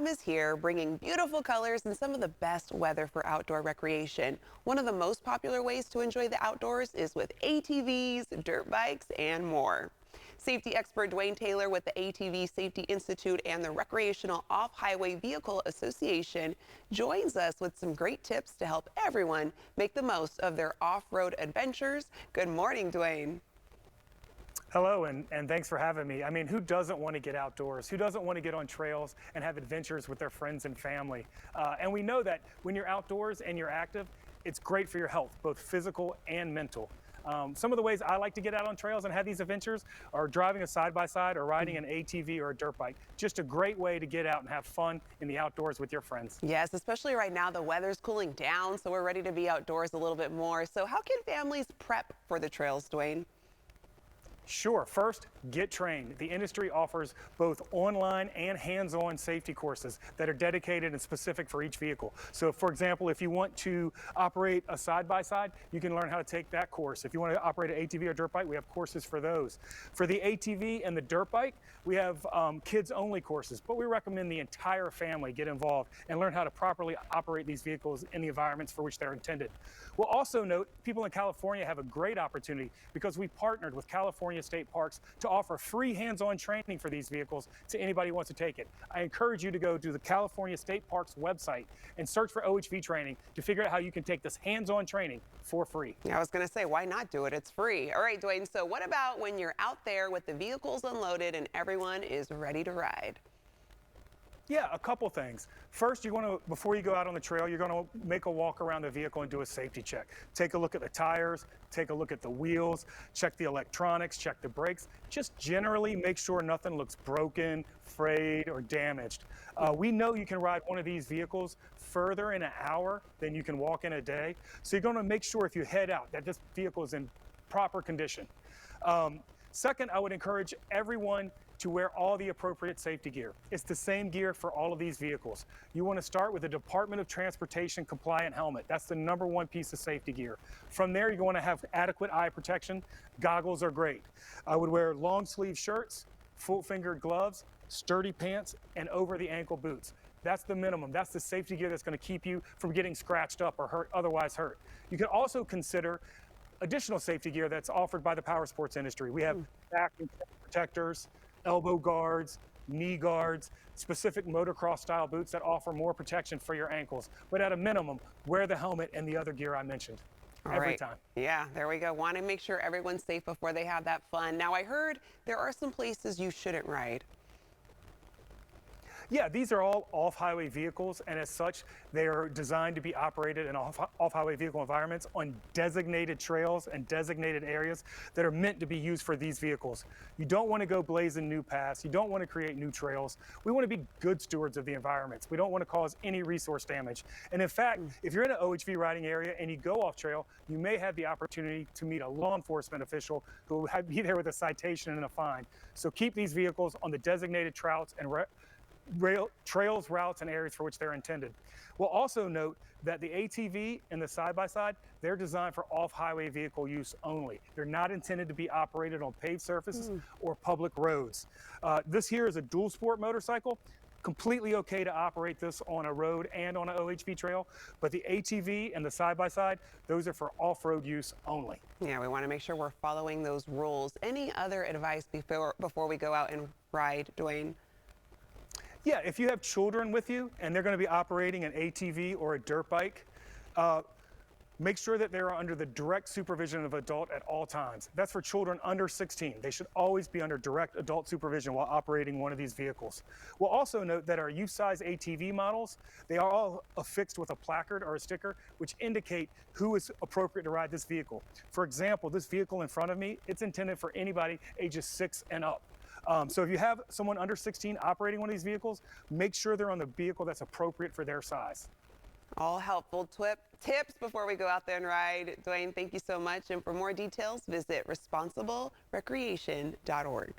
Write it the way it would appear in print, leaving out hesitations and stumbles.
Autumn is here, bringing beautiful colors and some of the best weather for outdoor recreation. One of the most popular ways to enjoy the outdoors is with ATVs, dirt bikes, and more. Safety expert Dwayne Taylor with the ATV Safety Institute and the Recreational Off-Highway Vehicle Association joins us with some great tips to help everyone make the most of their off-road adventures. Good morning, Dwayne. Hello, and thanks for having me. I mean, who doesn't want to get outdoors? Who doesn't want to get on trails and have adventures with their friends and family? And we know that when you're outdoors and you're active, it's great for your health, both physical and mental. Some of the ways I like to get out on trails and have these adventures are driving a side-by-side or riding an ATV or a dirt bike. Just a great way to get out and have fun in the outdoors with your friends. Yes, especially right now, the weather's cooling down, so we're ready to be outdoors a little bit more. So how can families prep for the trails, Dwayne? Sure. First, get trained. The industry offers both online and hands-on safety courses that are dedicated and specific for each vehicle. So, for example, if you want to operate a side-by-side, you can learn how to take that course. If you want to operate an ATV or dirt bike, we have courses for those. For the ATV and the dirt bike, we have kids-only courses, but we recommend the entire family get involved and learn how to properly operate these vehicles in the environments for which they're intended. We'll also note people in California have a great opportunity because we partnered with California State Parks to offer free hands-on training for these vehicles to anybody who wants to take it. I encourage you to go to the California State Parks website and search for OHV training to figure out how you can take this hands-on training for free. I was going to say, why not do it? It's free. All right, Dwayne, so what about when you're out there with the vehicles unloaded and everyone is ready to ride? Yeah, a couple things. First, before you go out on the trail, you're going to make a walk around the vehicle and do a safety check. Take a look at the tires, take a look at the wheels, check the electronics, check the brakes. Just generally make sure nothing looks broken, frayed, or damaged. We know you can ride one of these vehicles further in an hour than you can walk in a day. So you're going to make sure if you head out that this vehicle is in proper condition. Second, I would encourage everyone to wear all the appropriate safety gear. It's the same gear for all of these vehicles. You want to start with a Department of Transportation compliant helmet. That's the #1 piece of safety gear. From there, you're going to have adequate eye protection. Goggles are great. I would wear long sleeve shirts, full fingered gloves, sturdy pants, and over the ankle boots. That's the minimum. That's the safety gear that's going to keep you from getting scratched up or otherwise hurt. You can also consider additional safety gear that's offered by the power sports industry. We have back and protectors, elbow guards, knee guards, specific motocross style boots that offer more protection for your ankles. But at a minimum, wear the helmet and the other gear I mentioned every time. Yeah, there we go. Want to make sure everyone's safe before they have that fun. Now, I heard there are some places you shouldn't ride. Yeah, these are all off-highway vehicles, and as such, they are designed to be operated in off-highway vehicle environments on designated trails and designated areas that are meant to be used for these vehicles. You don't want to go blazing new paths. You don't want to create new trails. We want to be good stewards of the environments. We don't want to cause any resource damage. And in fact, if you're in an OHV riding area and you go off trail, you may have the opportunity to meet a law enforcement official who will be there with a citation and a fine. So keep these vehicles on the designated trails, routes, and areas for which they're intended. We'll also note that the ATV and the side-by-side, they're designed for off-highway vehicle use only. They're not intended to be operated on paved surfaces or public roads. This here is a dual sport motorcycle. Completely okay to operate this on a road and on an OHV trail, but the ATV and the side-by-side, those are for off-road use only. Yeah, we want to make sure we're following those rules. Any other advice before we go out and ride, Dwayne? Yeah, if you have children with you and they're going to be operating an ATV or a dirt bike, make sure that they're under the direct supervision of an adult at all times. That's for children under 16. They should always be under direct adult supervision while operating one of these vehicles. We'll also note that our youth-size ATV models, they are all affixed with a placard or a sticker which indicate who is appropriate to ride this vehicle. For example, this vehicle in front of me, it's intended for anybody ages 6 and up. So if you have someone under 16 operating one of these vehicles, make sure they're on the vehicle that's appropriate for their size. All helpful tips before we go out there and ride. Dwayne, thank you so much. And for more details, visit responsiblerecreation.org.